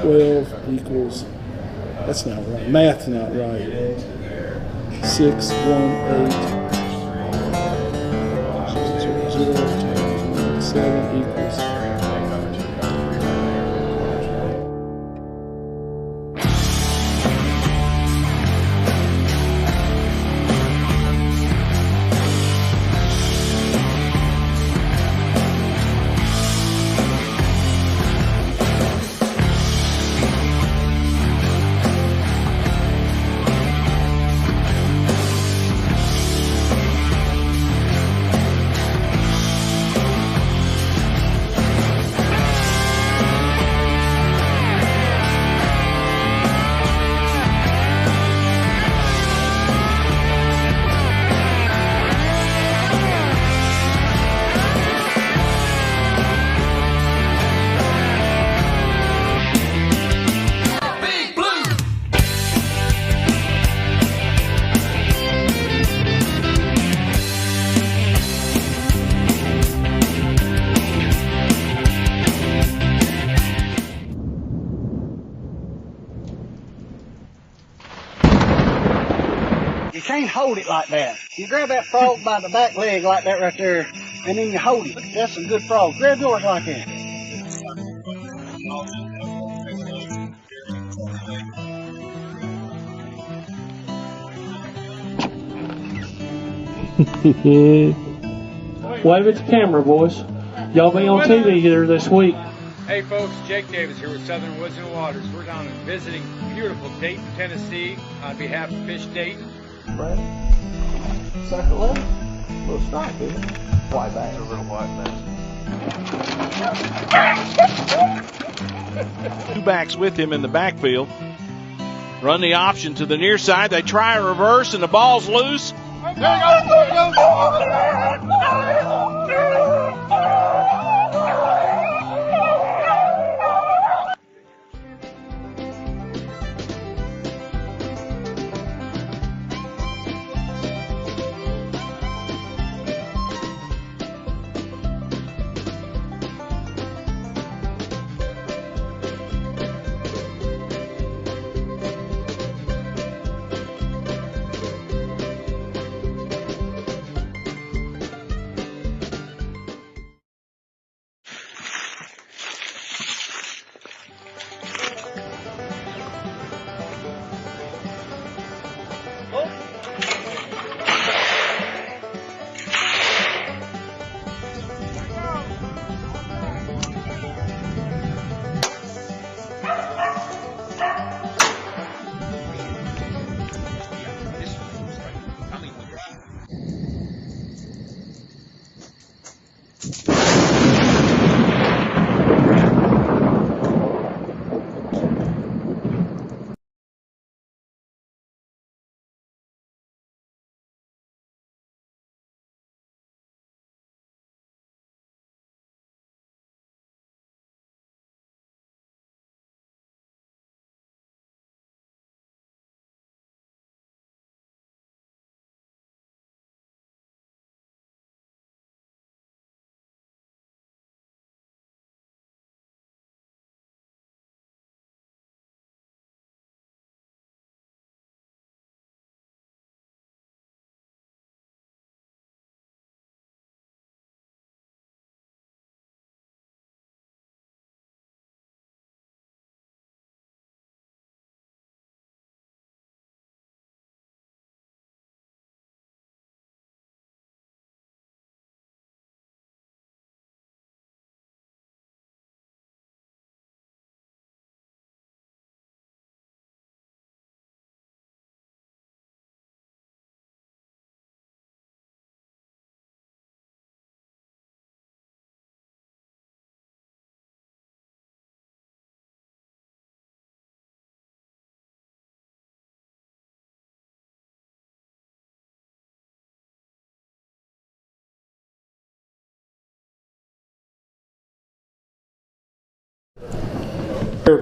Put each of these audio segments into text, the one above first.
12 equals, that's not right. Math's not right. 6, 1, 8. 0 times 7 equals. You can't hold it like that. You grab that frog by the back leg like that right there, and then you hold it. That's a good frog. Grab yours like that. Wave at the camera, boys. Y'all be on TV here this week. Hey folks, Jake Davis here with Southern Woods and Waters. We're down visiting beautiful Dayton, Tennessee on behalf of Fish Dayton. Right. Sucker left. Little strike, isn't it? White bass. A little white bass. Two backs with him in the backfield. Run the option to the near side. They try a reverse and the ball's loose. There he goes, there he goes.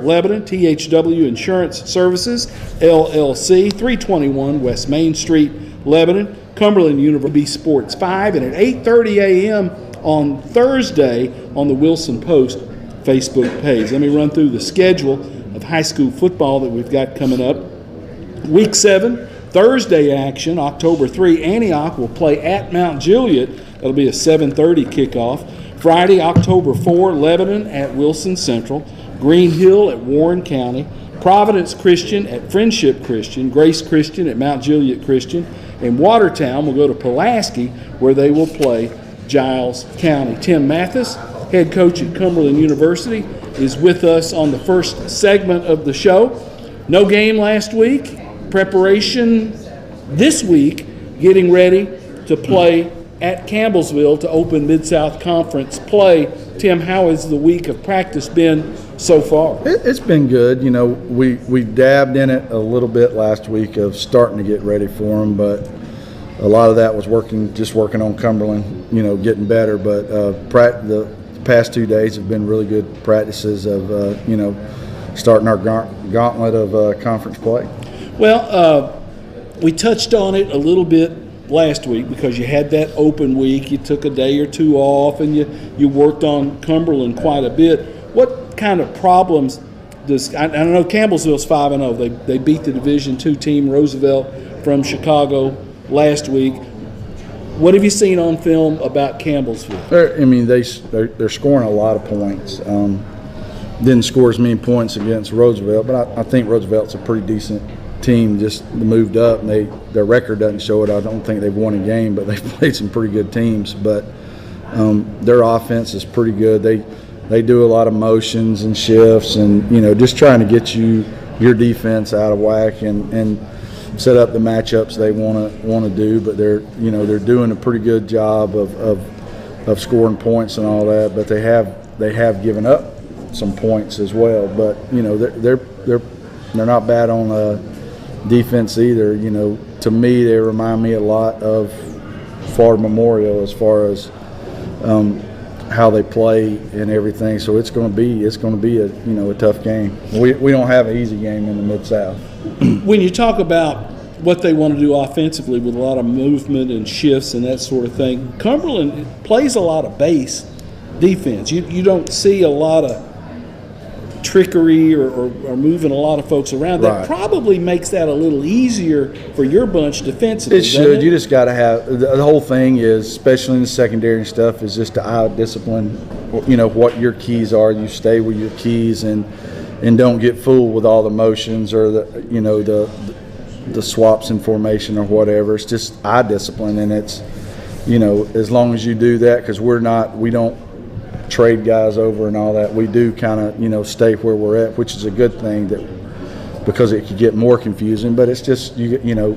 Lebanon, THW Insurance Services, LLC, 321 West Main Street, Lebanon, Cumberland University Sports 5, and at 8:30 a.m. on Thursday on the Wilson Post Facebook page. Let me run through the schedule. of high school football that we've got coming up. Week 7, Thursday action, October 3, Antioch will play at Mount Juliet. That'll be a 7:30 kickoff. Friday, October 4, Lebanon at Wilson Central, Green Hill at Warren County, Providence Christian at Friendship Christian, Grace Christian at Mount Juliet Christian, and Watertown will go to Pulaski where they will play Giles County. Tim Mathis, head coach at Cumberland University, is with us on the first segment of the show. No game last week. Preparation this week, getting ready to play at Campbellsville to open Mid-South Conference play. Tim, how has the week of practice been so far? It's been good. You know, we dabbed in it a little bit last week of starting to get ready for them, but a lot of that was working on Cumberland, you know, getting better. But the past 2 days have been really good practices of, you know, starting our gauntlet of conference play. Well, we touched on it a little bit last week because you had that open week. You took a day or two off, and you worked on Cumberland quite a bit. What kind of problems does – I know Campbellsville's 5-0. They beat the Division II team, Roosevelt, from Chicago last week. What have you seen on film about Campbellsville? They're scoring a lot of points. Didn't score as many points against Roosevelt, but I think Roosevelt's a pretty decent team, just moved up, and their record doesn't show it. I don't think they've won a game, but they've played some pretty good teams. But their offense is pretty good. They do a lot of motions and shifts, and you know, just trying to get your defense out of whack and set up the matchups they want to do. But they're doing a pretty good job of scoring points and all that. But they have given up some points as well. But you know, they're not bad on defense either. You know, to me, they remind me a lot of Florida Memorial as far as how they play and everything. So it's going to be a tough game. We don't have an easy game in the Mid-South. When you talk about what they want to do offensively with a lot of movement and shifts and that sort of thing, Cumberland plays a lot of base defense. You don't see a lot of trickery or moving a lot of folks around. That Right. probably makes that a little easier for your bunch defensively. It should. You just got to have – the whole thing is, especially in the secondary and stuff, is just to out-discipline, you know, what your keys are. You stay with your keys and don't get fooled with all the motions or the swaps in formation or whatever. It's just eye-discipline, and it's, you know, as long as you do that, because we don't trade guys over and all that. We do kind of, you know, stay where we're at, which is a good thing, because it could get more confusing. But it's just, you know,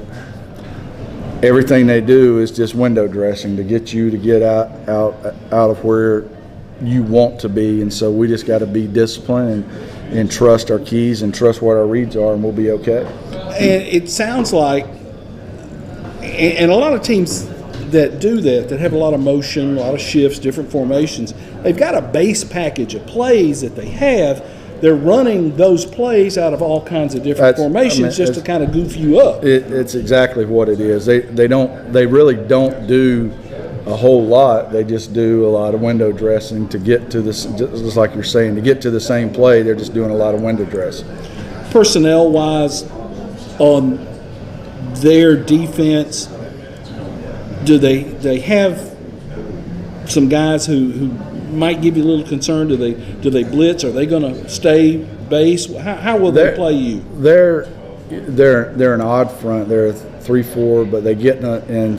everything they do is just window dressing to get you to get out of where you want to be. And so we just got to be disciplined and trust our keys and trust what our reads are, and we'll be okay. And it sounds like, and a lot of teams that do that have a lot of motion, a lot of shifts, different formations, they've got a base package of plays that they have. They're running those plays out of all kinds of different formations just to kind of goof you up. It's exactly what it is. They really don't do a whole lot. They just do a lot of window dressing to get to this, just like you're saying, to get to the same play. They're just doing a lot of window dressing. Personnel-wise, on their defense, do they have some guys who might give you a little concern? Do they blitz? Are they going to stay base? How will they play you? They're an odd front. They're a 3-4, but they get in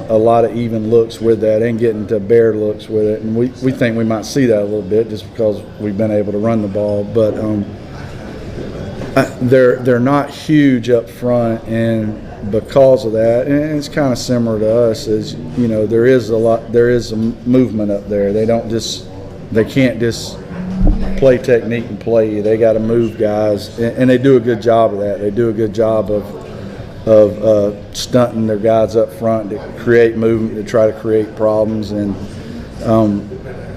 a lot of even looks with that and getting to bare looks with it. And we think we might see that a little bit just because we've been able to run the ball. But they're not huge up front, and because of that, and it's kind of similar to us, is, you know, there is a movement up there. They can't just play technique and play you. They got to move guys, and they do a good job of that. They do a good job of stunting their guys up front to create movement, to try to create problems. And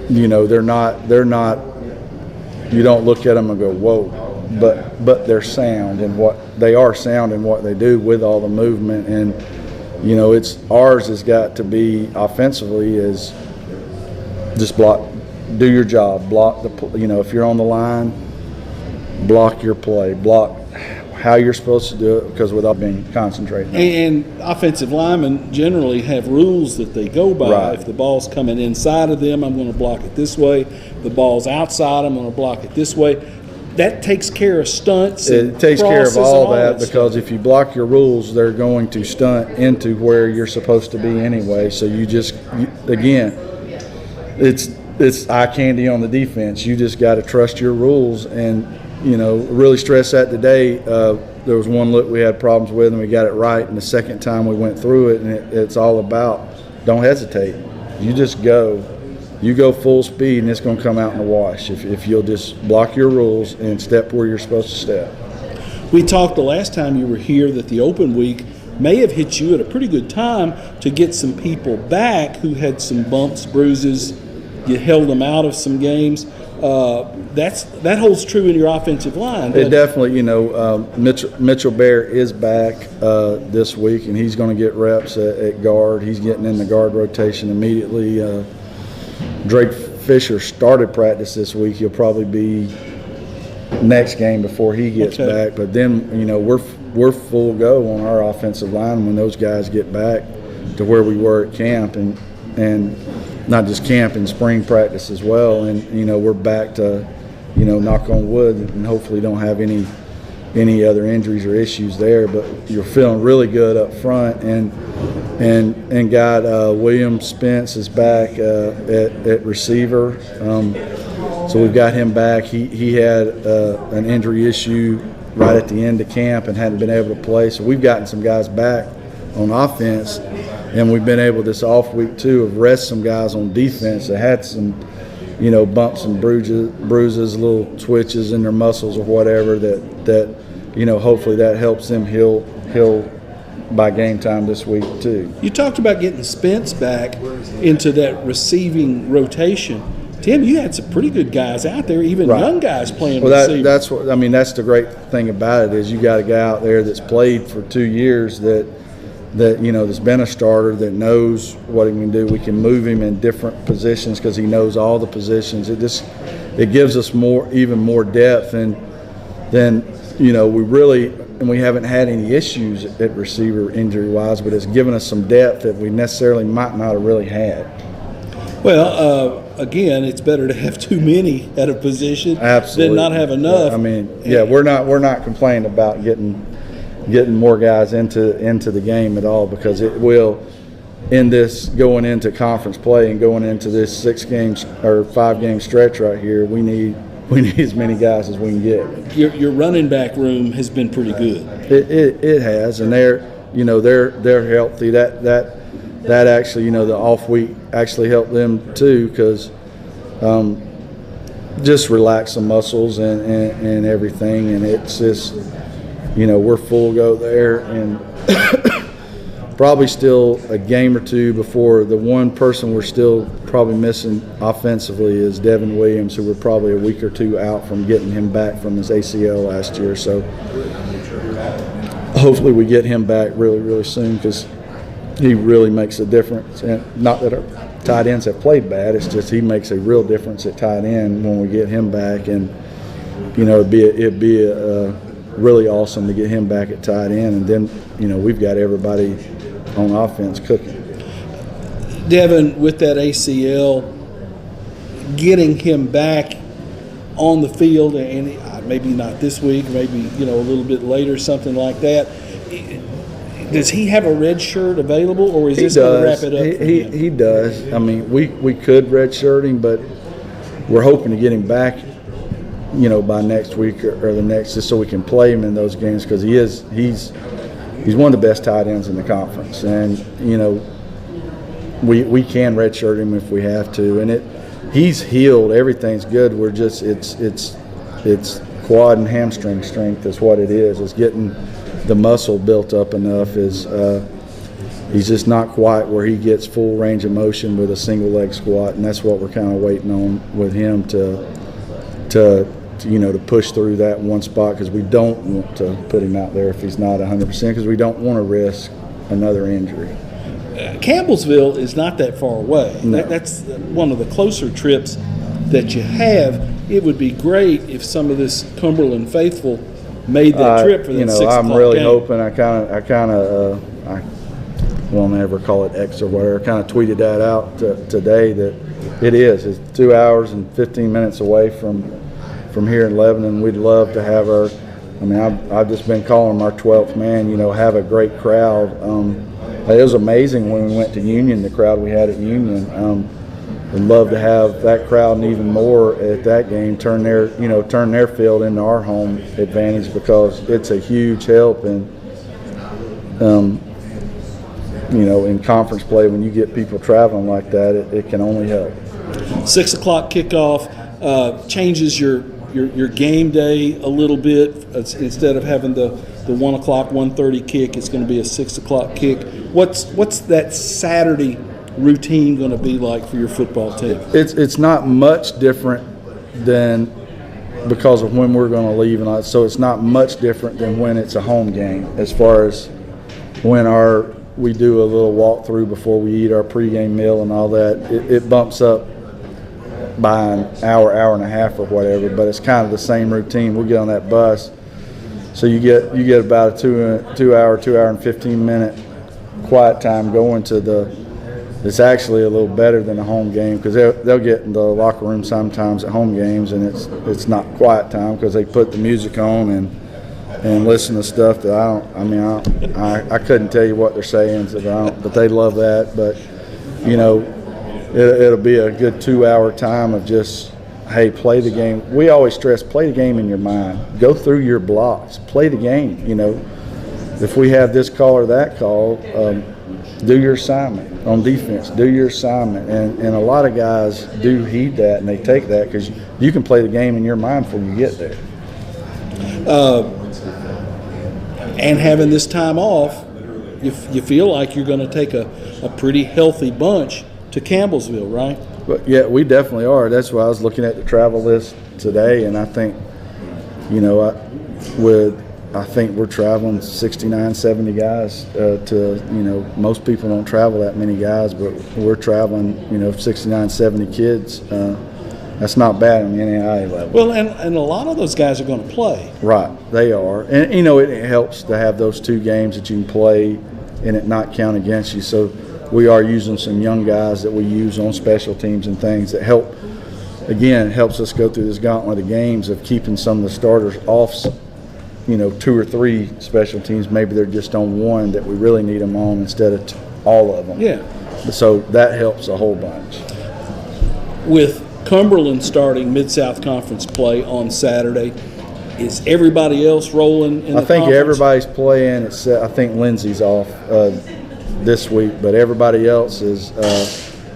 you know, they're not. You don't look at them and go, whoa. But they're sound in what they do with all the movement. And you know, ours has got to be offensively is just block, do your job, block the, you know, if you're on the line, block your play, block how you're supposed to do it, because without being concentrating. And offensive linemen generally have rules that they go by. Right. If the ball's coming inside of them, I'm going to block it this way. If the ball's outside, I'm going to block it this way. That takes care of stunts. It takes care of all that, stuff. because if you block your rules, they're going to stunt into where you're supposed to be anyway. So again, it's eye candy on the defense. You just got to trust your rules, and really stress that today. There was one look we had problems with, and we got it right. And the second time we went through it, and it's all about don't hesitate. You just go. You go full speed, and it's going to come out in the wash if you'll just block your rules and step where you're supposed to step. We talked the last time you were here that the open week may have hit you at a pretty good time to get some people back who had some bumps, bruises. You held them out of some games. That holds true in your offensive line. It definitely, Mitchell Bear is back this week, and he's going to get reps at guard. He's getting in the guard rotation immediately. Drake Fisher started practice this week. He'll probably be next game before he gets back. But then, we're full go on our offensive line when those guys get back to where we were at camp, and not just camp, and spring practice as well. And we're back to, knock on wood, and hopefully don't have any other injuries or issues there. But you're feeling really good up front, and got William Spence is back at receiver. So we've got him back. He had an injury issue right at the end of camp and hadn't been able to play. So we've gotten some guys back on offense, and we've been able this off week too of rest some guys on defense that had some bumps and bruises, little twitches in their muscles or whatever that hopefully that helps them heal by game time this week too. You talked about getting Spence back into that receiving rotation. Tim, you had some pretty good guys out there, even young guys playing receiver. That's the great thing about it is you got a guy out there that's played for 2 years that's been a starter, that knows what he can do. We can move him in different positions because he knows all the positions. It gives us even more depth, and then we haven't had any issues at receiver injury-wise, but it's given us some depth that we necessarily might not have really had. Well, again, it's better to have too many at a position than not have enough. We're not complaining about getting more guys into the game at all, because it will, in this going into conference play and going into this 6 games or 5 game stretch right here, we need as many guys as we can get. Your running back room has been pretty good. It has, and they're healthy. That actually, the off week actually helped them too, because just relax some muscles and everything, and it's just we're full go there, and probably still a game or two before the one person we're still probably missing offensively is Devin Williams, who we're probably a week or 2 out from getting him back from his ACL last year. So hopefully we get him back really, really soon, because he really makes a difference. And not that our tight ends have played bad, it's just he makes a real difference at tight end when we get him back. And it'd be really awesome to get him back at tight end, and then we've got everybody on offense cooking. Devin, with that ACL, getting him back on the field, and maybe not this week, maybe a little bit later, something like that. Does he have a red shirt available, or is this going to wrap it up for him? He does. We could red shirt him, but we're hoping to get him back, by next week or the next, just so we can play him in those games, because he's one of the best tight ends in the conference, and we can redshirt him if we have to, and he's healed. Everything's good. We're just it's quad and hamstring strength is what it is. It's getting the muscle built up enough. He's just not quite where he gets full range of motion with a single leg squat, and that's what we're kind of waiting on with him to push through that one spot, because we don't want to put him out there if he's not 100%, because we don't want to risk another injury. Campbellsville is not that far away. No. That's one of the closer trips that you have. it would be great if some of this Cumberland faithful made that trip for that 6 o'clock I'm really game. hoping. I won't ever call it X or whatever. Kind of tweeted that out today that it's 2 hours and 15 minutes away from here in Lebanon. We'd love to have I've just been calling them our 12th man. Have a great crowd. It was amazing when we went to Union, the crowd we had at Union. We'd love to have that crowd and even more at that game. Turn their field into our home advantage, because it's a huge help. And in conference play, when you get people traveling like that, it can only help. 6 o'clock kickoff changes your game day a little bit. Instead of having the 1 o'clock, 1:30 kick, it's going to be a 6 o'clock kick. What's that Saturday routine going to be like for your football team? It's not much different than, because of when we're going to leave, and so it's not much different than when it's a home game, as far as when we do a little walkthrough before we eat our pregame meal and all that. It bumps up by an hour and a half or whatever, but it's kind of the same routine. We'll get on that bus, so you get about a 2 hour and 15-minute quiet time going to it's actually a little better than a home game, because they'll get in the locker room sometimes at home games, and it's not quiet time because they put the music on and listen to stuff that I couldn't tell you what they're saying, but they love that. But it'll be a good 2 hour time of just, hey, play the game. We always stress, play the game in your mind. Go through your blocks, play the game. If we have this call or that call, do your assignment on defense. Do your assignment, and a lot of guys do heed that, and they take that, because you can play the game in your mind before you get there. And having this time off, you feel like you're going to take a pretty healthy bunch to Campbellsville, right? But yeah, we definitely are. That's why I was looking at the travel list today, and I think, I think we're traveling 69, 70 guys most people don't travel that many guys, but we're traveling, 69, 70 kids. That's not bad on the NAIA level. Well, and a lot of those guys are going to play. Right, they are. And, it helps to have those 2 games that you can play and it not count against you. So we are using some young guys that we use on special teams and things that help. Again, it helps us go through this gauntlet of games of keeping some of the starters off, 2 or 3 special teams. Maybe they're just on one that we really need them on instead of all of them. Yeah. So that helps a whole bunch. With Cumberland starting Mid-South Conference play on Saturday, is everybody else rolling in the I think conference? everybody's playing. I think Lindsay's off this week, but everybody else is.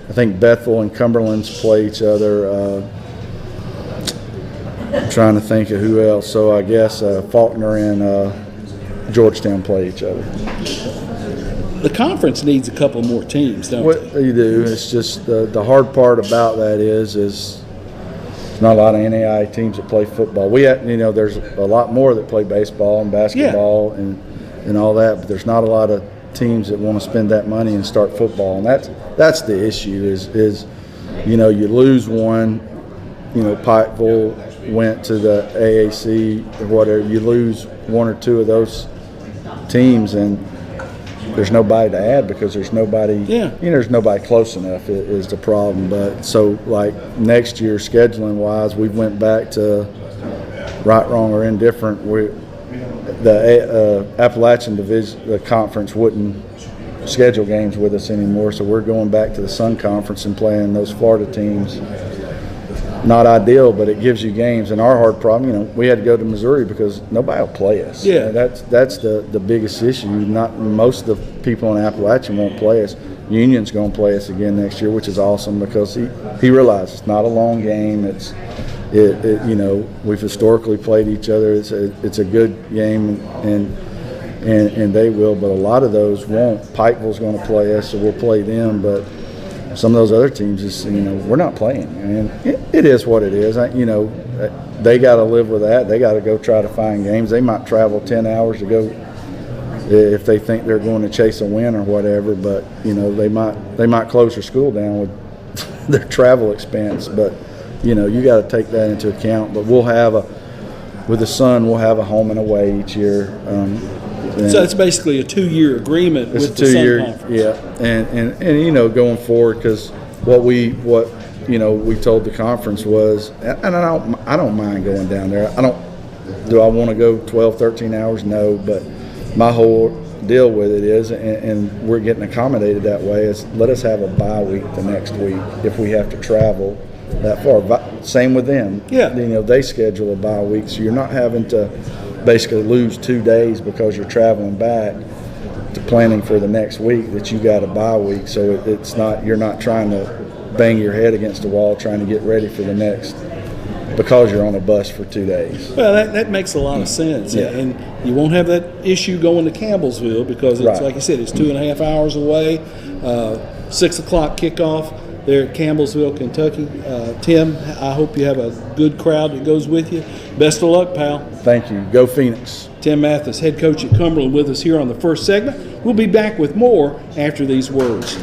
I think Bethel and Cumberland's play each other. I'm trying to think of who else. So I guess Faulkner and Georgetown play each other. The conference needs a couple more teams, don't they? You do. It's just the hard part about that is there's not a lot of NAIA teams that play football. There's a lot more that play baseball and basketball and all that, but there's not a lot of teams that want to spend that money and start football, and that's the issue. Is you lose one. Pikeville went to the AAC or whatever. You lose 1 or 2 of those teams, and there's nobody to add because there's nobody. Yeah. There's nobody close enough is the problem. But so like next year, scheduling wise, we went back to right, wrong, or indifferent. The Appalachian Division, the conference wouldn't schedule games with us anymore, so we're going back to the Sun Conference and playing those Florida teams. Not ideal, but it gives you games. And our hard problem, we had to go to Missouri because nobody will play us. Yeah, that's the biggest issue. Not most of the people in Appalachian won't play us. Union's going to play us again next year, which is awesome because he realizes it's not a long game. We've historically played each other. It's a good game, and they will. But a lot of those won't. Pikeville's going to play us, so we'll play them. But some of those other teams, we're not playing. And it is what it is. They got to live with that. They got to go try to find games. They might travel 10 hours to go if they think they're going to chase a win or whatever. But they might close their school down with their travel expense. But you got to take that into account. But with the son, we'll have a home and away each year. So it's basically a 2-year agreement it's with a 2-year, the Sun Conference. Yeah, and going forward, because what we told the conference was, and I don't mind going down there. Do I want to go 12, 13 hours? No, but my whole deal with it is, and we're getting accommodated that way, is let us have a bye week the next week if we have to travel that far. Same with them. Yeah. They schedule a bye week, so you're not having to basically lose 2 days because you're traveling back to planning for the next week that you got a bye week. So you're not trying to bang your head against the wall trying to get ready for the next, because you're on a bus for 2 days. Well, that makes a lot of sense. Yeah. And you won't have that issue going to Campbellsville because it's, Right. like you said, it's 2.5 hours away. 6 o'clock kickoff there at Campbellsville, Kentucky. Tim, I hope you have a good crowd that goes with you. Best of luck, pal. Thank you. Go Phoenix. Tim Mathis, head coach at Cumberland, with us here on the first segment. We'll be back with more after these words.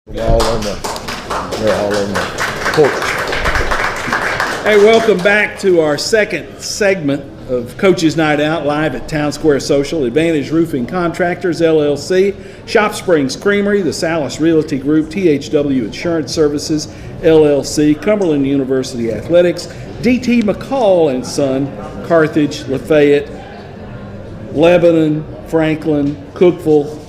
They're all on the porch. Hey, welcome back to our second segment of Coach's Night Out, live at Town Square Social. Advantage Roofing Contractors, LLC, Shop Springs Creamery, the Salas Realty Group, THW Insurance Services, LLC, Cumberland University Athletics, DT McCall and Son, Carthage, Lafayette, Lebanon, Franklin, Cookeville,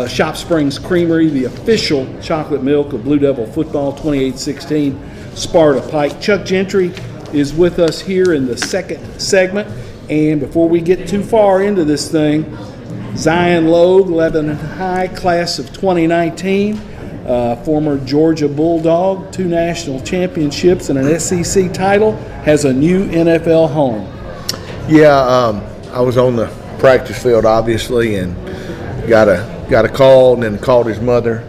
Shop Springs Creamery, the official chocolate milk of Blue Devil football, 28-16, Sparta Pike. Chuck Gentry is with us here in the second segment. And before we get too far into this thing, Zion Logue, Lebanon High, class of 2019, former Georgia Bulldog, 2 national championships and an SEC title, has a new NFL home. Yeah, I was on the practice field, obviously, and got a call, and then called his mother,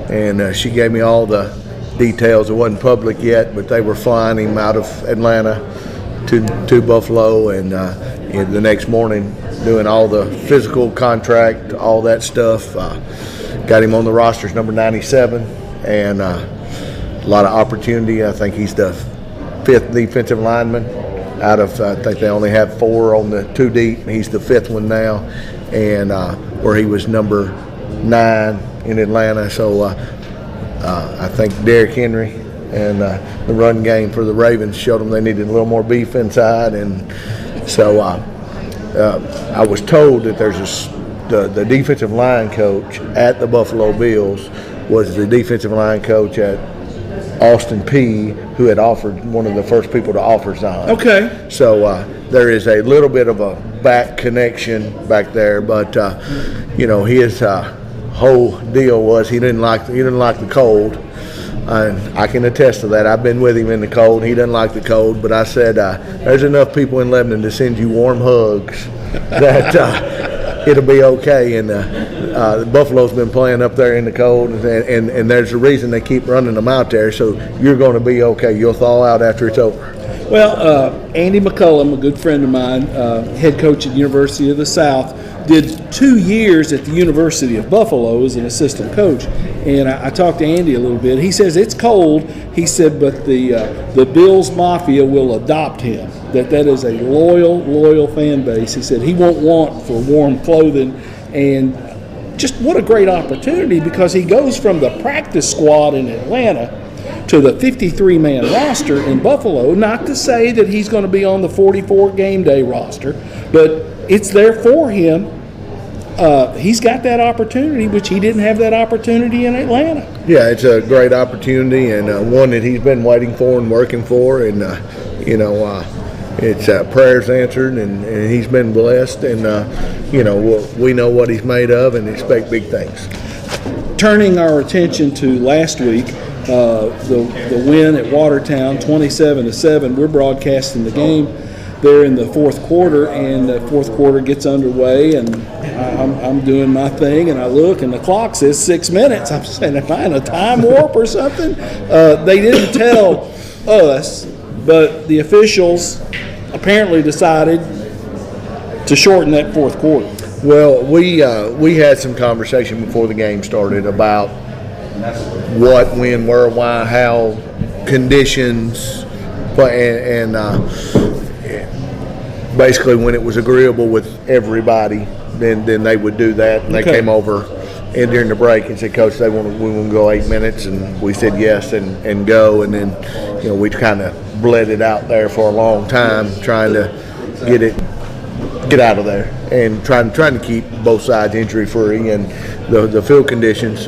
and she gave me all the details. It wasn't public yet, but they were flying him out of Atlanta to Buffalo, and the next morning doing all the physical contract, all that stuff. Got him on the rosters, number 97, and a lot of opportunity. I think he's the 5th defensive lineman out of, I think they only have 4 on the 2 deep. He's the 5th one now, and where he was number 9 in Atlanta. So I think Derrick Henry and the run game for the Ravens showed them they needed a little more beef inside, and so I was told that there's the defensive line coach at the Buffalo Bills was the defensive line coach at Austin Peay, who had offered, one of the first people to offer Zion. Okay. So there is a little bit of a back connection back there, but he is whole deal was he didn't like the cold. I can attest to that. I've been with him in the cold. He doesn't like the cold, but I said there's enough people in Lebanon to send you warm hugs that it'll be okay. And the Buffalo's been playing up there in the cold, and there's a reason they keep running them out there. So you're going to be okay. You'll thaw out after it's over. Well, Andy McCullum, a good friend of mine, head coach at the University of the South, did 2 years at the University of Buffalo as an assistant coach. And I talked to Andy a little bit. He says it's cold. He said, but the Bills Mafia will adopt him. That is a loyal fan base. He said he won't want for warm clothing. And just what a great opportunity, because he goes from the practice squad in Atlanta to the 53-man roster in Buffalo. Not to say that he's going to be on the 44 game day roster, but it's there for him. He's got that opportunity, which he didn't have that opportunity in Atlanta. Yeah, it's a great opportunity, and one that he's been waiting for and working for, and it's prayers answered, and he's been blessed, and we know what he's made of and expect big things. Turning our attention to last week, the win at Watertown, 27-7. We're broadcasting the game there in the fourth quarter, and the fourth quarter gets underway, and I'm doing my thing, and I look, and the clock says 6 minutes. I'm saying, am I in a time warp or something? They didn't tell us, but the officials apparently decided to shorten that fourth quarter. Well, we had some conversation before the game started about what, when, where, why, how, conditions, and basically when it was agreeable with everybody, then they would do that. And they came over and during the break and said, Coach, we want to go 8 minutes, and we said yes and go. And then we kind of bled it out there for a long time, trying to get out of there and trying to keep both sides injury free. And the field conditions,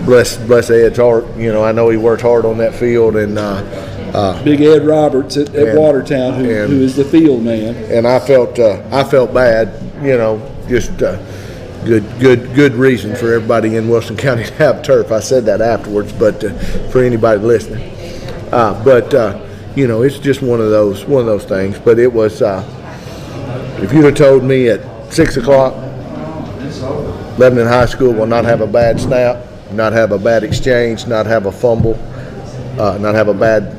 bless Ed's heart. I know he worked hard on that field, and Big Ed Roberts at Watertown, who is the field man. And I felt bad, just good reason for everybody in Wilson County to have turf. I said that afterwards, but for anybody listening, it's just one of those things. But it was, if you'd have told me at 6 o'clock, Lebanon High School will not have a bad snap, not have a bad exchange, not have a fumble, not have a bad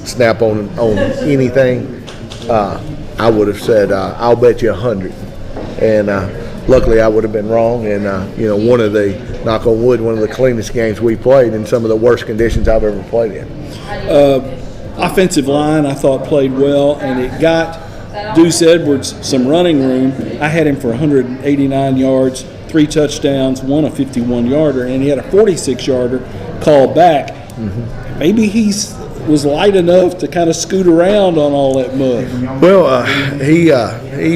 snap on anything, I would have said, I'll bet you 100. And luckily I would have been wrong. And, one of the, knock on wood, one of the cleanest games we played in some of the worst conditions I've ever played in. Offensive line, I thought, played well, and it got Deuce Edwards some running room. I had him for 189 yards, 3 touchdowns, one a 51-yarder, and he had a 46-yarder called back. Mm-hmm. Maybe he was light enough to kind of scoot around on all that mud. Well, he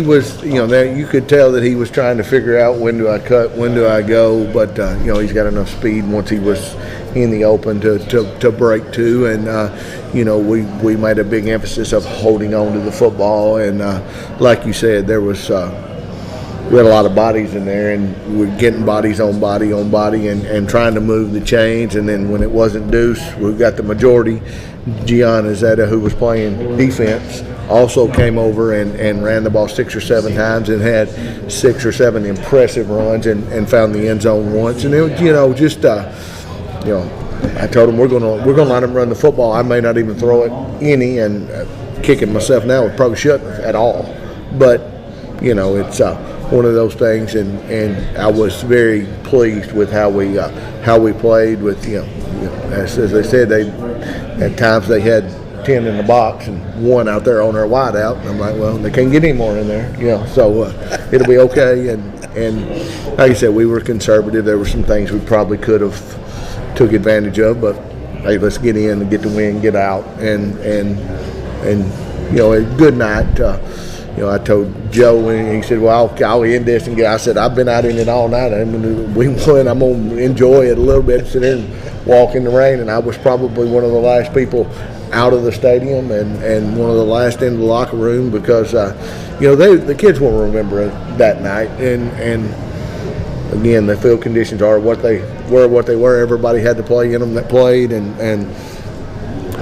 was, you could tell that he was trying to figure out when do I cut, when do I go, but he's got enough speed once he was in the open to break too, and we made a big emphasis of holding on to the football, and like you said, there was we had a lot of bodies in there, and we're getting bodies on body and trying to move the chains. And then when it wasn't Deuce, we got the majority. Gianna Zeta, who was playing defense, also came over and ran the ball 6 or 7 times and had 6 or 7 impressive runs and found the end zone once. And it was, I told him we're gonna let him run the football. I may not even throw it any, and kicking myself now would probably shouldn't at all. But it's one of those things, and I was very pleased with how we played. With as they said, at times they had 10 in the box and 1 out there on their wide out. And I'm like, well, they can't get any more in there, so it'll be okay. And like I said, we were conservative. There were some things we probably could have took advantage of, but hey, let's get in and get the win, get out, and a good night. I told Joe, and he said, well, I'll end this and get. I said, I've been out in it all night. We won. I'm going to enjoy it a little bit, sit there and walk in the rain. And I was probably one of the last people out of the stadium and one of the last in the locker room because, the kids will remember that night. And again, the field conditions are what they were. Everybody had to play in them that played, and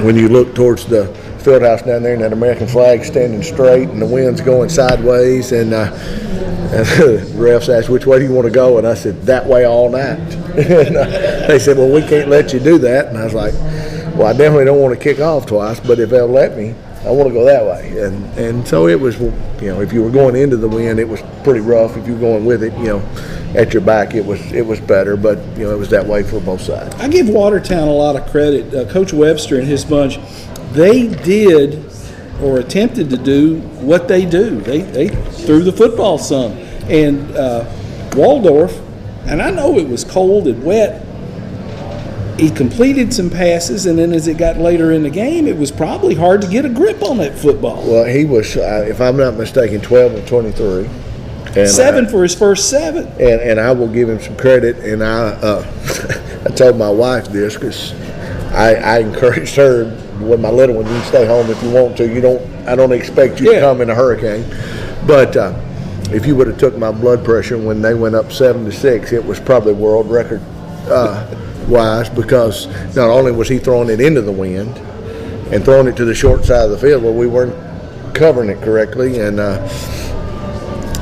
when you look towards the field house down there and that American flag standing straight and the wind's going sideways, and the refs asked, which way do you want to go? And I said, that way all night. And they said, well, we can't let you do that. And I was like, well, I definitely don't want to kick off twice, but if they'll let me, I want to go that way. And so it was, if you were going into the wind, it was pretty rough. If you were going with it, at your back, it was better. But, it was that way for both sides. I give Watertown a lot of credit. Coach Webster and his bunch, they did or attempted to do what they do. They threw the football some. And Waldorf, and I know it was cold and wet, he completed some passes, and then as it got later in the game, it was probably hard to get a grip on that football. Well, he was, if I'm not mistaken, 12 of 23. And 7 for his first 7. And I will give him some credit. And I told my wife this because I encouraged her with my little one, you can stay home if you want to. I don't expect you to come in a hurricane. But if you would have took my blood pressure when they went up 7-6, it was probably world record wise, because not only was he throwing it into the wind and throwing it to the short side of the field where we weren't covering it correctly, and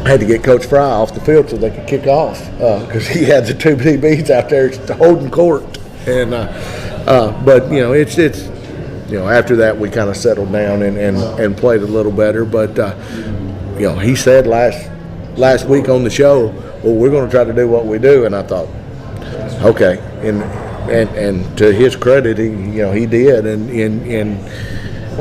had to get Coach Fry off the field so they could kick off because he had the 2 DBs out there holding court. And but it's after that we kind of settled down and played a little better. But he said last week on the show, well, we're going to try to do what we do, and I thought, okay. And to his credit, he did. And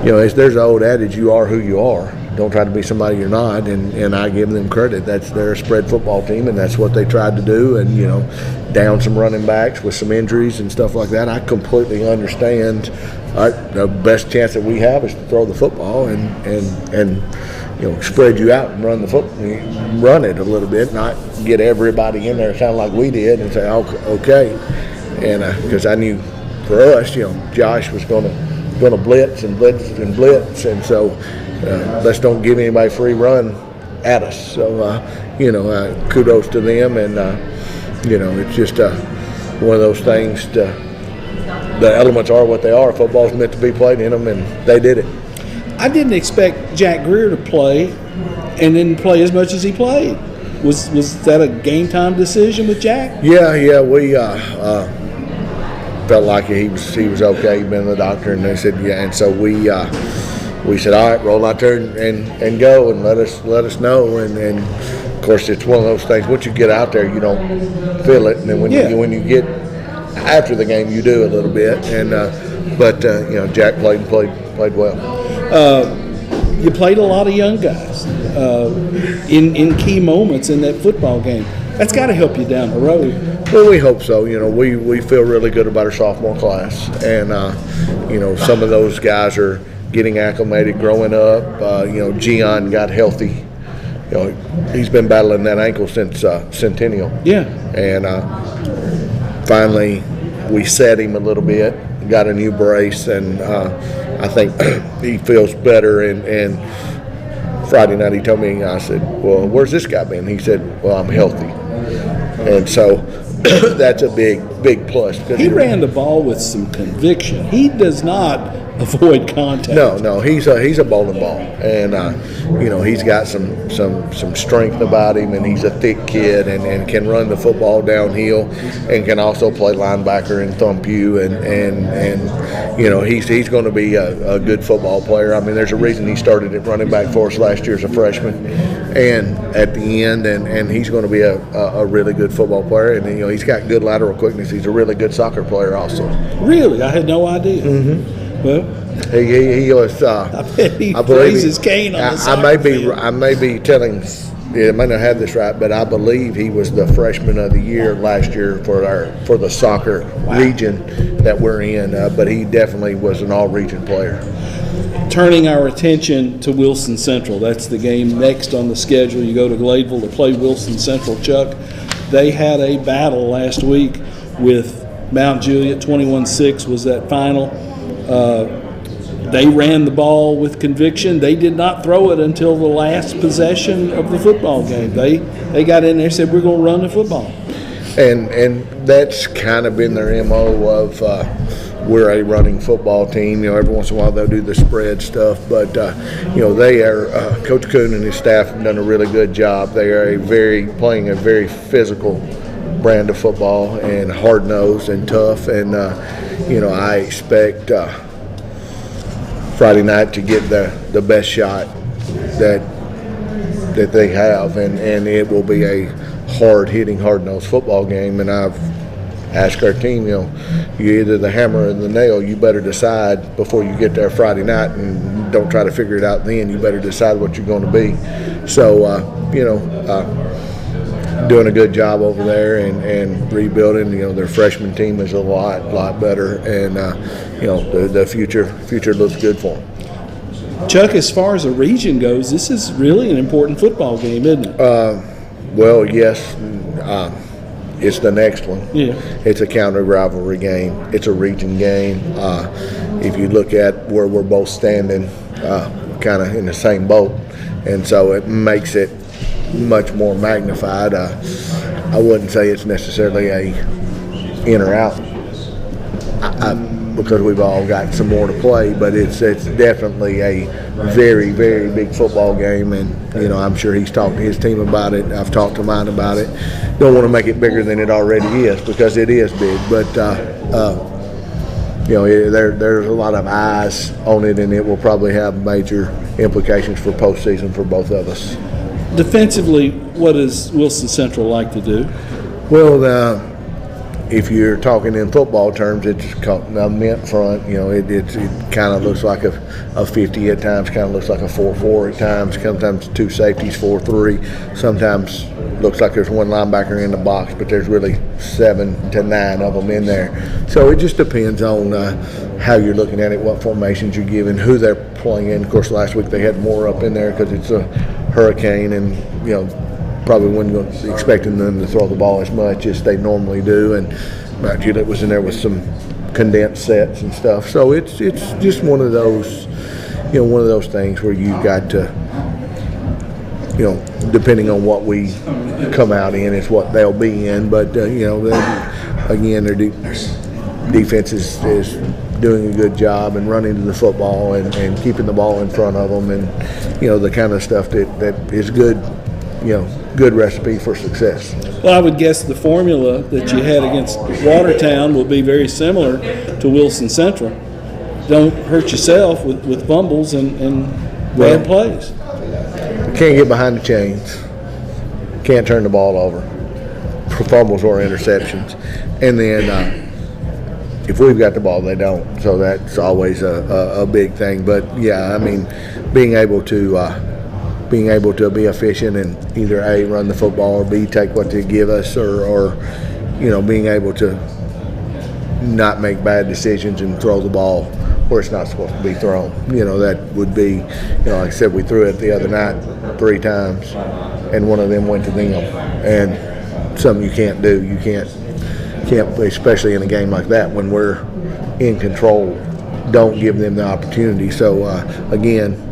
there's an old adage, you are who you are. Don't try to be somebody you're not. And I give them credit. They're a spread football team, and that's what they tried to do. And down some running backs with some injuries and stuff like that. I completely understand. The best chance that we have is to throw the football and spread you out and run it a little bit, not get everybody in there kind of like we did and say, okay. And because I knew for us, Josh was going to blitz and blitz and blitz, and so let's don't give anybody free run at us. So kudos to them, and it's just one of those things. The elements are what they are. Football's meant to be played in them, and they did it. I didn't expect Jack Greer to play and then play as much as he played. Was that a game time decision with Jack? Yeah, we felt like he was okay. He'd been to the doctor, and they said yeah, and so we said, all right, roll out there and go, and let us know. And of course, it's one of those things. Once you get out there, you don't feel it, and then when you get after the game, you do a little bit. And but Jack played well. You played a lot of young guys in key moments in that football game. That's got to help you down the road. Well, we hope so. We feel really good about our sophomore class, and some of those guys are getting acclimated, growing up. Gian got healthy. He's been battling that ankle since Centennial. Yeah. And finally, we set him a little bit, got a new brace, and I think he feels better. And Friday night he told me, I said, well, where's this guy been? He said, well, I'm healthy. And so that's a big plus. He ran the ball with some conviction. He does not avoid contact. No, he's a bowling ball, and he's got some strength about him, and he's a thick kid, and can run the football downhill, and can also play linebacker and thump you, and he's going to be a good football player. I mean, there's a reason he started at running back for us last year as a freshman, and at the end, and he's going to be a really good football player, and he's got good lateral quickness. He's a really good soccer player also. Really, I had no idea. Mm-hmm. Well, he was. I bet he plays his cane on the soccer field. I may be telling. I may not have this right, but I believe he was the freshman of the year last year for the soccer region that we're in. But he definitely was an all-region player. Turning our attention to Wilson Central, that's the game next on the schedule. You go to Gladeville to play Wilson Central. Chuck, they had a battle last week with Mount Juliet. 21-6 was that final. They ran the ball with conviction. They did not throw it until the last possession of the football game. They got in there and said, we're going to run the football. And that's kind of been their MO of we're a running football team. Every once in a while they'll do the spread stuff, but they are Coach Kuhn and his staff have done a really good job. They are playing a very physical brand of football and hard nosed and tough. And I expect Friday night to get the best shot that they have, and it will be a hard-hitting, hard-nosed football game. And I've asked our team, you're either the hammer or the nail. You better decide before you get there Friday night, and don't try to figure it out then. You better decide what you're going to be. So, doing a good job over there and rebuilding. Their freshman team is a lot better, and the future looks good for them. Chuck, as far as the region goes, this is really an important football game, isn't it? Well, yes. It's the next one. Yeah. It's a county rivalry game. It's a region game. If you look at where we're both standing, kind of in the same boat, and so it makes it much more magnified. I wouldn't say it's necessarily a in or out, because we've all got some more to play, but it's definitely a very, very big football game, and I'm sure he's talked to his team about it. I've talked to mine about it. Don't want to make it bigger than it already is, because it is big, but there's a lot of eyes on it, and it will probably have major implications for postseason for both of us. Defensively, what does Wilson Central like to do? Well, if you're talking in football terms, it's called a mint front. It kind of looks like a 50 at times, kind of looks like a 4-4 at times, sometimes two safeties, 4-3. Sometimes looks like there's one linebacker in the box, but there's really 7 to 9 of them in there. So it just depends on how you're looking at it, what formations you're giving, who they're playing in. Of course, last week they had more up in there because it's a hurricane, and probably wasn't expecting them to throw the ball as much as they normally do, and Matt Hewlett was in there with some condensed sets and stuff. So it's just one of those things where you've got to, depending on what we come out in, is what they'll be in. But again, their defense is doing a good job and running to the football and keeping the ball in front of them, and the kind of stuff that is good. Good recipe for success. Well, I would guess the formula that you had against Watertown will be very similar to Wilson Central. Don't hurt yourself with fumbles and bad plays. Can't get behind the chains. Can't turn the ball over. Fumbles or interceptions. And then if we've got the ball, they don't. So that's always a big thing. But, yeah, being able to be efficient and either A, run the football, or B, take what they give us, or being able to not make bad decisions and throw the ball where it's not supposed to be thrown. That would be, like I said, we threw it the other night 3 times, and one of them went to them, and something you can't do. You can't, especially in a game like that when we're in control, don't give them the opportunity. So, again,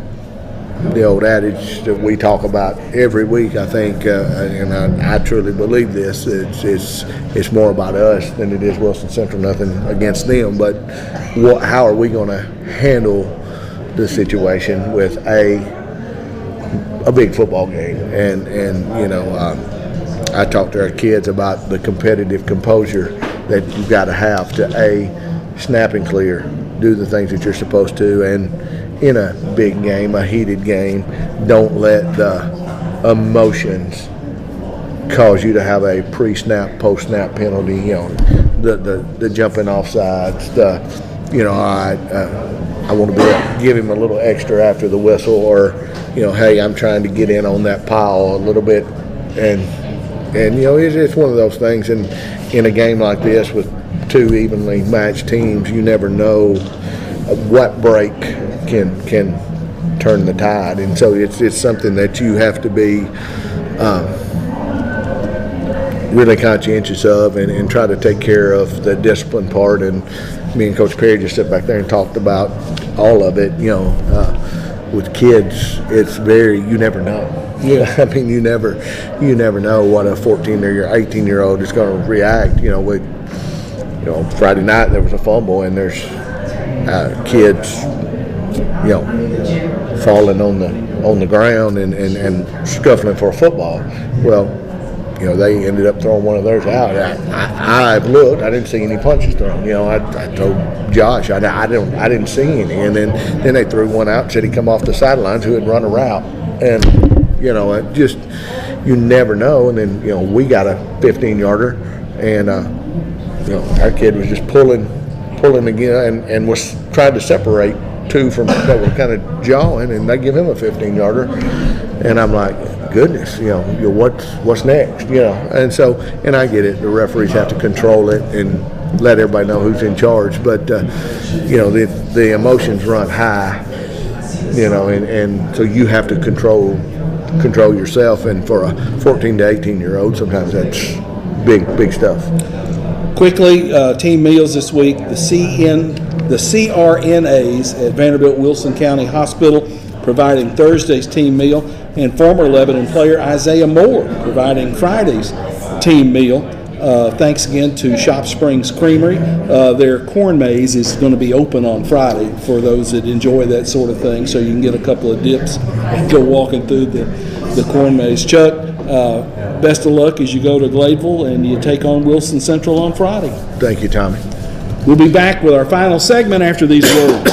the old adage that we talk about every week, I think, and I truly believe this, it's more about us than it is Wilson Central. Nothing against them, but how are we going to handle the situation with a big football game? And I talk to our kids about the competitive composure that you've got to have to A, snap and clear, do the things that you're supposed to, and in a big game, a heated game, don't let the emotions cause you to have a pre-snap, post-snap penalty. The jumping off sides. I want to give him a little extra after the whistle, or hey, I'm trying to get in on that pile a little bit, and it's one of those things. And in a game like this with 2 evenly matched teams, you never know what break can turn the tide, and so it's something that you have to be really conscientious of and try to take care of the discipline part. And me and Coach Perry just sat back there and talked about all of it. with kids, it's you never know. Yeah. I mean, you never know what a 14 or 18-year-old is going to react. Friday night there was a fumble and there's kids, falling on the ground and scuffling for a football. Well, they ended up throwing one of theirs out. I've looked. I didn't see any punches thrown. I told Josh I didn't see any. And then they threw one out and said he come off the sidelines who had run a route. And it just, you never know. And then we got a 15-yarder, and our kid was just pulling again and was trying to separate two from that were kind of jawing, and they give him a 15-yarder. And I'm like, goodness, what's next, and I get it. The referees have to control it and let everybody know who's in charge. But the emotions run high, and so you have to control yourself. And for a 14 to 18-year-old, sometimes that's big stuff. Quickly, team meals this week. The CRNAs at Vanderbilt Wilson County Hospital providing Thursday's team meal, and former Lebanon player Isaiah Moore providing Friday's team meal. Thanks again to Shop Springs Creamery. Their corn maze is going to be open on Friday for those that enjoy that sort of thing, so you can get a couple of dips and go walking through the corn maze. Chuck, best of luck as you go to Gladeville and you take on Wilson Central on Friday. Thank you, Tommy. We'll be back with our final segment after these words.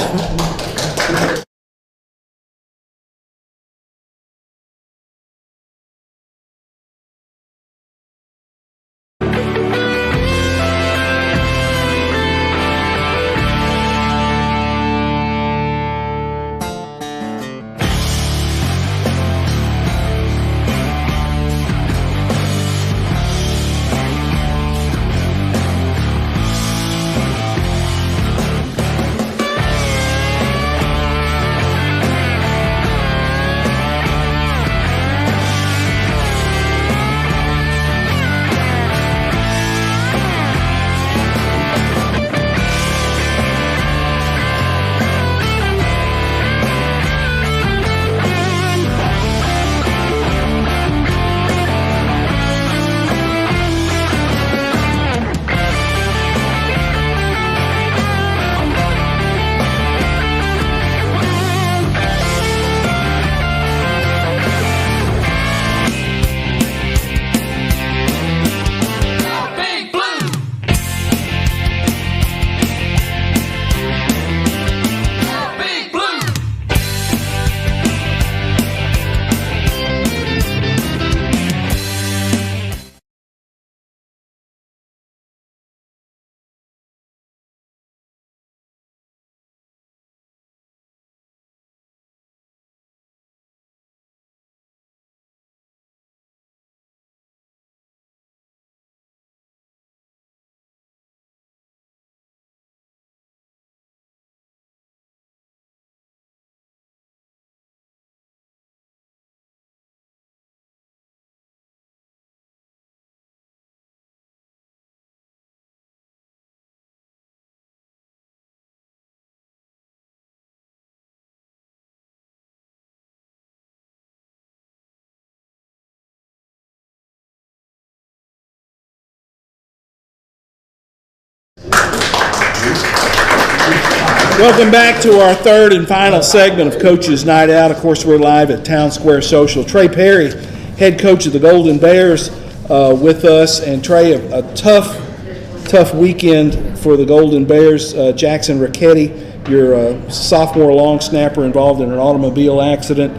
Welcome back to our third and final segment of Coach's Night Out. Of course, we're live at Town Square Social. Trey Perry, head coach of the Golden Bears, with us. And Trey, a tough weekend for the Golden Bears. Jackson Ricchetti, your sophomore long snapper, involved in an automobile accident.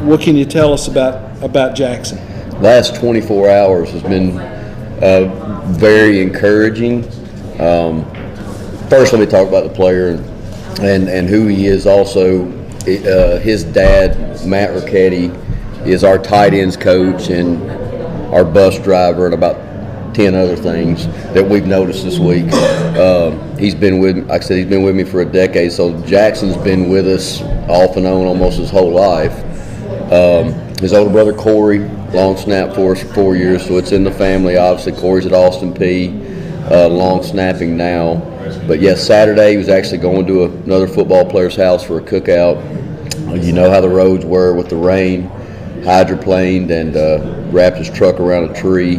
What can you tell us about Jackson? Last 24 hours has been very encouraging. First, let me talk about the player and who he is also. His dad, Matt Ricchetti, is our tight ends coach and our bus driver and about 10 other things that we've noticed this week. He's been with me, like I said, he's been with me for a decade, so Jackson's been with us off and on almost his whole life. His older brother, Corey, long snap for us for 4 years, so it's in the family. Obviously, Corey's at Austin P, long snapping now. But yes, Saturday he was actually going to another football player's house for a cookout. You know how the roads were with the rain, hydroplaned and wrapped his truck around a tree.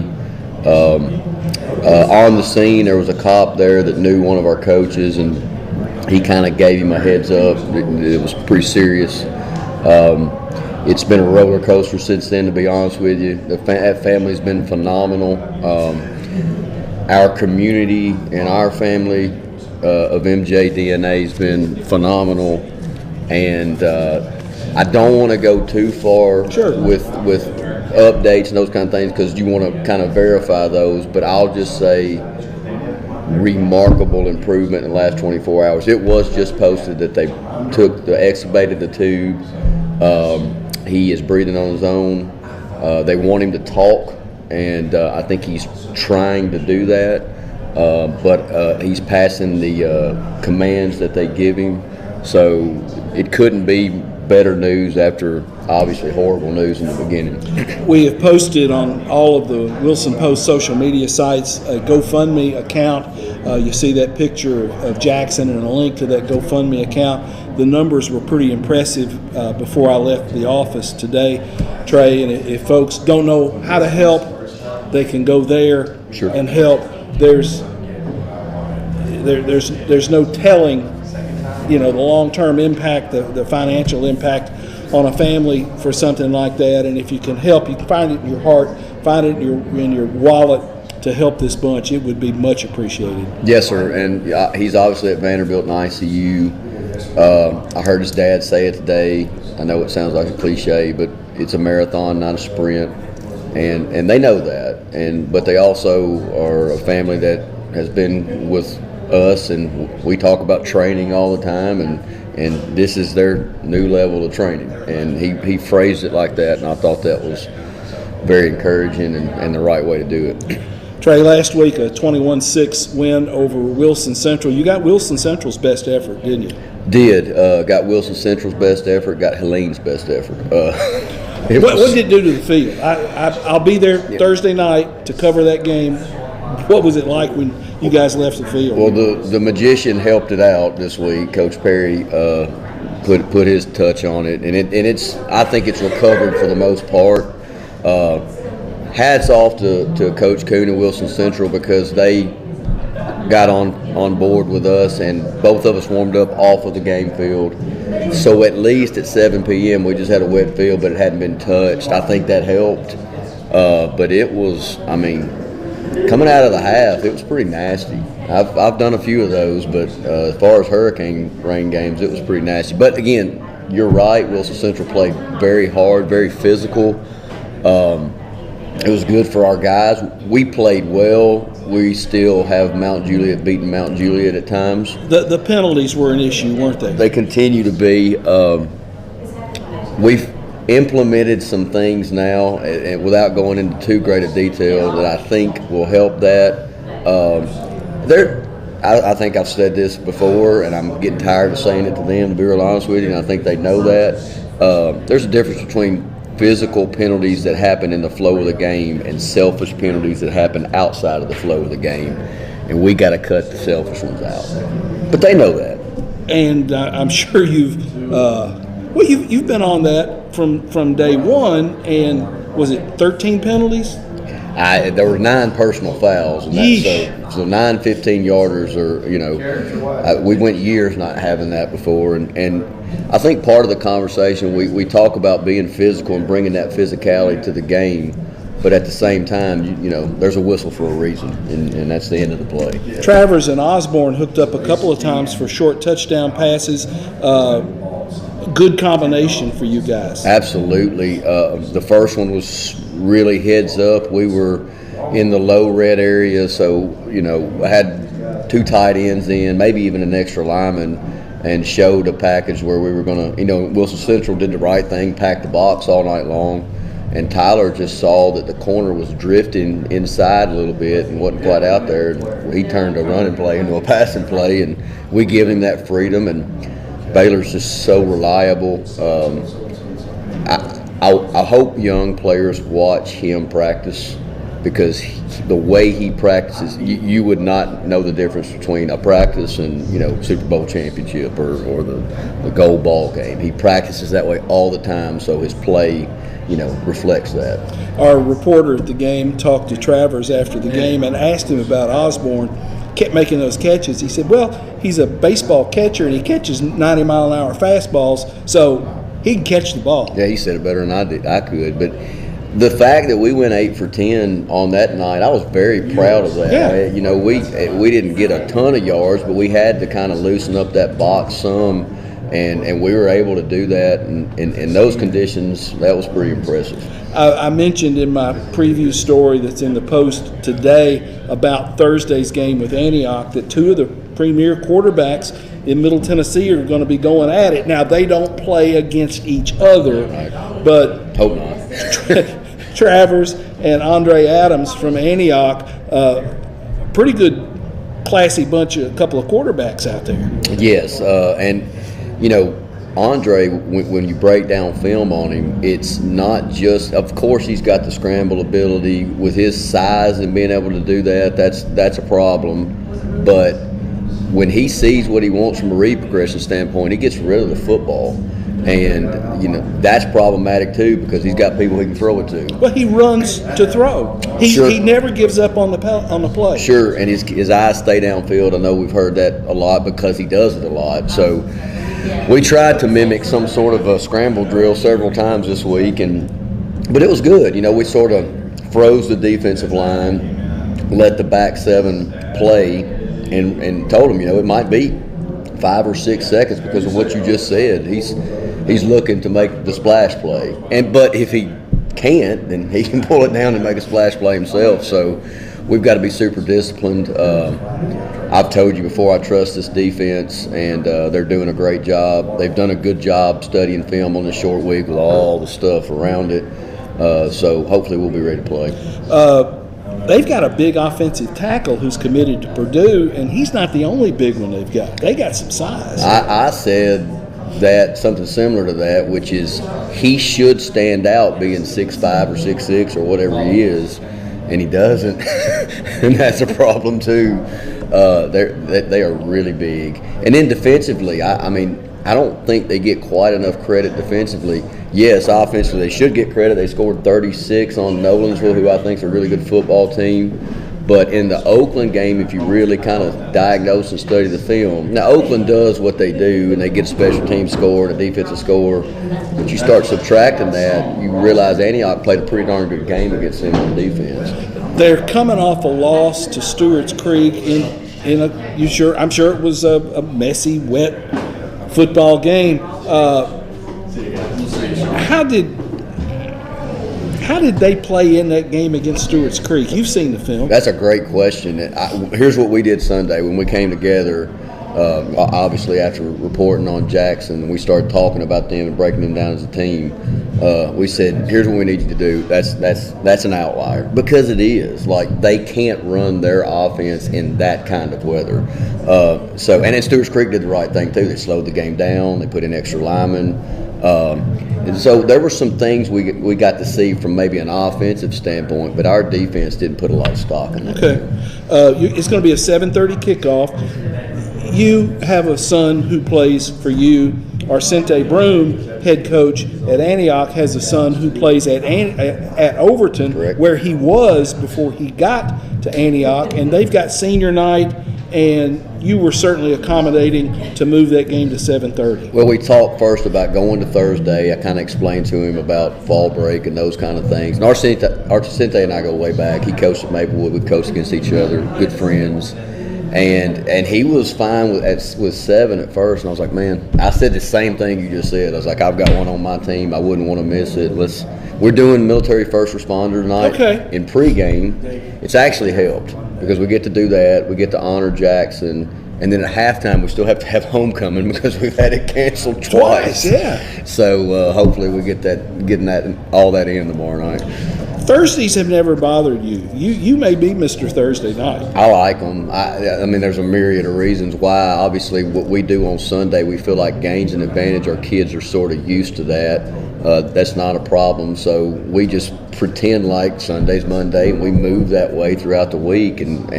On the scene, there was a cop there that knew one of our coaches, and he kind of gave him a heads up. It was pretty serious. It's been a roller coaster since then, to be honest with you. That family's been phenomenal. Our community and our family of MJ DNA has been phenomenal, and I don't want to go too far with updates and those kind of things because you want to kind of verify those, but I'll just say remarkable improvement in the last 24 hours. It was just posted that they extubated the tube. He is breathing on his own. They want him to talk, and I think he's trying to do that, but he's passing the commands that they give him. So it couldn't be better news after obviously horrible news in the beginning. We have posted on all of the Wilson Post social media sites a GoFundMe account. You see that picture of Jackson and a link to that GoFundMe account. The numbers were pretty impressive before I left the office today, Trey. And if folks don't know how to help, they can go there and help. There's no telling, the long-term impact, the financial impact on a family for something like that. And if you can help, you can find it in your heart, find it in your wallet to help this bunch. It would be much appreciated. Yes, sir. And he's obviously at Vanderbilt in ICU. I heard his dad say it today. I know it sounds like a cliche, but it's a marathon, not a sprint. And they know that. But they also are a family that has been with us, and we talk about training all the time, and this is their new level of training. And he phrased it like that, and I thought that was very encouraging and the right way to do it. Trey, last week a 21-6 win over Wilson Central. You got Wilson Central's best effort, didn't you? Did. Got Wilson Central's best effort, got Helene's best effort. What did it do to the field? I'll be there Thursday night to cover that game. What was it like when you guys left the field? Well, the magician helped it out this week. Coach Perry put his touch on it, and it's I think it's recovered for the most part. Hats off to Coach Kuhn and Wilson Central because they got on board with us, and both of us warmed up off of the game field. So at least at 7 p.m. we just had a wet field, but it hadn't been touched. I think that helped. But it was, coming out of the half, it was pretty nasty. I've done a few of those, but as far as hurricane rain games, it was pretty nasty. But again, you're right. Wilson Central played very hard, very physical. It was good for our guys. We played well. We still have Mount Juliet beating Mount Juliet at times. The penalties were an issue, weren't they? They continue to be. We've implemented some things now, and without going into too great a detail, that I think will help that. I think I've said this before, and I'm getting tired of saying it to them, to be real honest with you, and I think they know that. There's a difference between physical penalties that happen in the flow of the game and selfish penalties that happen outside of the flow of the game, and we got to cut the selfish ones out. But they know that. And I'm sure you've been on that from day one. And was it 13 penalties? There were 9 personal fouls, and so 9 15-yarders, or we went years not having that before, and I think part of the conversation we talk about being physical and bringing that physicality to the game, but at the same time, there's a whistle for a reason, and that's the end of the play. Travers and Osborne hooked up a couple of times for short touchdown passes. Good combination for you guys. Absolutely. The first one was really heads up. We were in the low red area, so I had 2 tight ends in, maybe even an extra lineman, and showed a package where we were going to, Wilson Central did the right thing, packed the box all night long, and Tyler just saw that the corner was drifting inside a little bit and wasn't quite out there. And he turned a running play into a passing play, and we give him that freedom, and Baylor's just so reliable. I hope young players watch him practice because the way he practices, you would not know the difference between a practice and, Super Bowl championship or the gold ball game. He practices that way all the time, so his play, reflects that. Our reporter at the game talked to Travers after the game and asked him about Osborne. Kept making those catches. He said, well, he's a baseball catcher and he catches 90-mile-an-hour fastballs, so he can catch the ball. Yeah, he said it better than I could. But the fact that we went 8 for 10 on that night, I was very proud of that. Yeah. We didn't get a ton of yards, but we had to kind of loosen up that box some, and we were able to do that. And in those conditions, that was pretty impressive. I mentioned in my preview story that's in the Post today about Thursday's game with Antioch that 2 of the premier quarterbacks in Middle Tennessee are going to be going at it. Now, they don't play against each other, but hope not. Travers and Andre Adams from Antioch, pretty good, classy couple of quarterbacks out there. Yes, and Andre, when you break down film on him, it's not just, of course, he's got the scramble ability with his size and being able to do that. That's a problem. But when he sees what he wants from a read progression standpoint, he gets rid of the football. And, that's problematic too because he's got people he can throw it to. Well, he runs to throw. He never gives up on the play. Sure, and his eyes stay downfield. I know we've heard that a lot because he does it a lot. So we tried to mimic some sort of a scramble drill several times this week, but it was good. We sort of froze the defensive line, let the back 7 play, and told him, it might be 5 or 6 seconds because of what you just said. He's looking to make the splash play, but if he can't, then he can pull it down and make a splash play himself. So we've got to be super disciplined. I've told you before, I trust this defense, and they're doing a great job. They've done a good job studying film on this short week with all the stuff around it. So hopefully we'll be ready to play. They've got a big offensive tackle who's committed to Purdue, and he's not the only big one they've got. They got some size. I said that something similar to that, which is he should stand out being 6'5" or 6'6" or whatever he is, and he doesn't, and that's a problem too. They are really big, and then defensively, I don't think they get quite enough credit defensively. Yes, offensively they should get credit. They scored 36 on Nolensville, who I think is a really good football team. But in the Oakland game, if you really kind of diagnose and study the film, now Oakland does what they do, and they get a special team score and a defensive score. But you start subtracting that, you realize Antioch played a pretty darn good game against them on defense. They're coming off a loss to Stewart's Creek I'm sure it was a messy, wet football game. How did they play in that game against Stewart's Creek? You've seen the film. That's a great question. Here's what we did Sunday when we came together. Obviously, after reporting on Jackson, we started talking about them and breaking them down as a team. We said, "Here's what we need you to do." That's an outlier because it is like they can't run their offense in that kind of weather. And then Stewart's Creek did the right thing too. They slowed the game down. They put in extra linemen. And so there were some things we got to see from maybe an offensive standpoint, but our defense didn't put a lot of stock in that. Okay. It's going to be a 7:30 kickoff. You have a son who plays for you. Arsente Broom, head coach at Antioch, has a son who plays at Overton, Correct. Where he was before he got to Antioch, and they've got senior night, and you were certainly accommodating to move that game to 7:30. Well, we talked first about going to Thursday. I kind of explained to him about fall break and those kind of things. And Arsente and I go way back. He coached at Maplewood. We've coached against each other, good friends. And he was fine with 7 at first. And I was like, man, I said the same thing you just said. I was like, I've got one on my team. I wouldn't want to miss it. We're doing military first responder tonight. Okay. In pregame. It's actually helped because we get to do that. We get to honor Jackson. And then at halftime, we still have to have homecoming because we've had it canceled twice. Yeah. So hopefully we getting all that in tomorrow night. Thursdays have never bothered you. You may be Mr. Thursday night. I like them. I mean, there's a myriad of reasons why. Obviously, what we do on Sunday, we feel like gains an advantage. Our kids are sort of used to that. That's not a problem. So we just pretend like Sunday's Monday, and we move that way throughout the week. And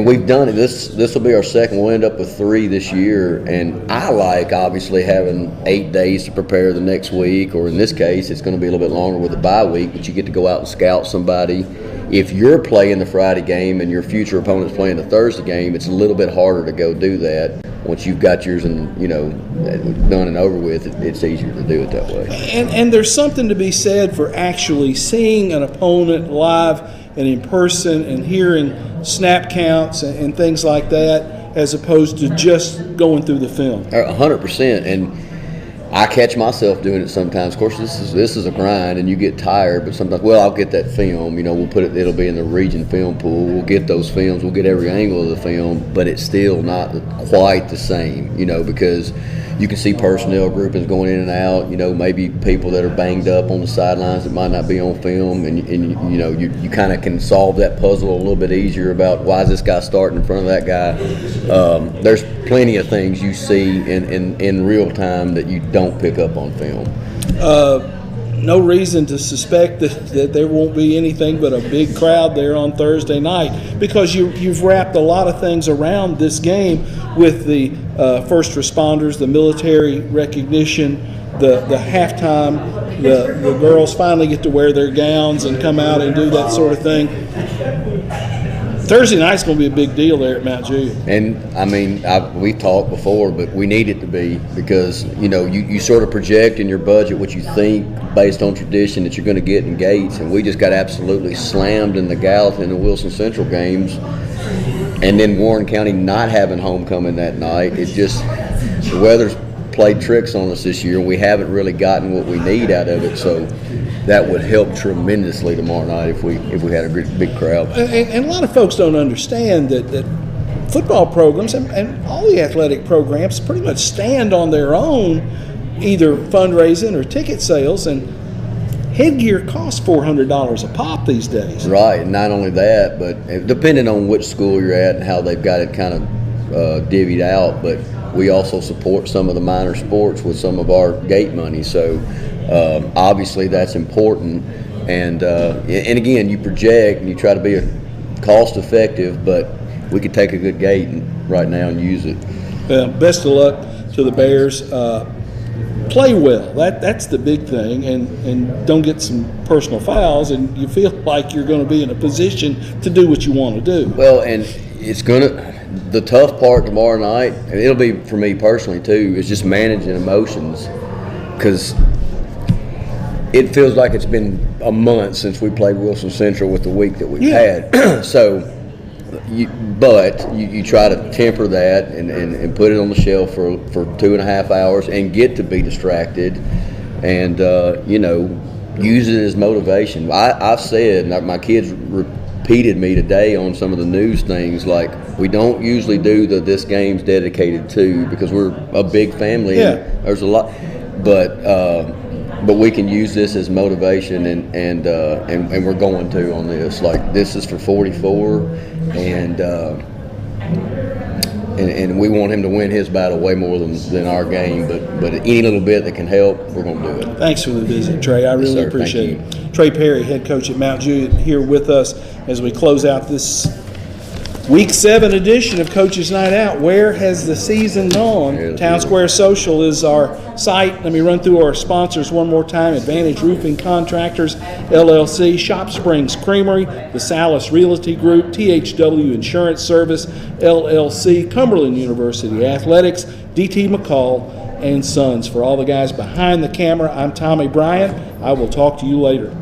we've done it. This will be our second. We'll end up with 3 this year. And I like, obviously, having 8 days to prepare the next week, or in this case, it's going to be a little bit longer with the bye week, but you get to go out and scout somebody. If you're playing the Friday game and your future opponent's playing the Thursday game, it's a little bit harder to go do that. Once you've got yours and, done and over with, it's easier to do it that way. And there's something to be said for actually seeing an opponent live and in person and hearing snap counts and things like that, as opposed to just going through the film. 100%. And I catch myself doing it sometimes. Of course, this is a grind, and you get tired. But sometimes, I'll get that film. We'll put it. It'll be in the region film pool. We'll get those films. We'll get every angle of the film, but it's still not quite the same. Because you can see personnel groupings going in and out. Maybe people that are banged up on the sidelines that might not be on film, and you kind of can solve that puzzle a little bit easier about why is this guy starting in front of that guy. There's plenty of things you see in real time that you don't pick up on film. No reason to suspect that there won't be anything but a big crowd there on Thursday night, because you've wrapped a lot of things around this game with the first responders, the military recognition, the halftime, the girls finally get to wear their gowns and come out and do that sort of thing. Thursday night's going to be a big deal there at Mount Juliet. And, we talked before, but we need it to be, because, you sort of project in your budget what you think based on tradition that you're going to get in Gates, and we just got absolutely slammed in the Gallatin and the Wilson Central games, and then Warren County not having homecoming that night. It just, the weather's played tricks on us this year, and we haven't really gotten what we need out of it, so that would help tremendously tomorrow night if we had a big crowd. And a lot of folks don't understand that football programs and all the athletic programs pretty much stand on their own, either fundraising or ticket sales, and headgear costs $400 a pop these days. Right, and not only that, but depending on which school you're at and how they've got it kind of divvied out, but we also support some of the minor sports with some of our gate money, so obviously that's important. And again, you project and you try to be cost effective, but we could take a good gate right now and use it. Well, best of luck to the Bears. Play well. That's the big thing, and don't get some personal fouls, and you feel like you're going to be in a position to do what you want to do. Well, and it's the tough part tomorrow night, and it'll be for me personally too, is just managing emotions, because it feels like it's been a month since we played Wilson Central with the week that we've had. So, you try to temper that and put it on the shelf for 2.5 hours and get to be distracted, and use it as motivation. I've said, my kids repeated me today on some of the news things, like, we don't usually do this game's dedicated to, because we're a big family. Yeah. And there's a lot, but we can use this as motivation, and we're going to on this. Like, this is for 44, and we want him to win his battle way more than our game. But any little bit that can help, we're going to do it. Thanks for the visit, Trey. I really appreciate it. Trey Perry, head coach at Mount Juliet, here with us as we close out this Week 7 edition of Coach's Night Out. Where has the season gone? Town Square Social is our site. Let me run through our sponsors one more time. Advantage Roofing Contractors, LLC, Shop Springs Creamery, the Salas Realty Group, THW Insurance Service, LLC, Cumberland University Athletics, DT McCall, and Sons. For all the guys behind the camera, I'm Tommy Bryan. I will talk to you later.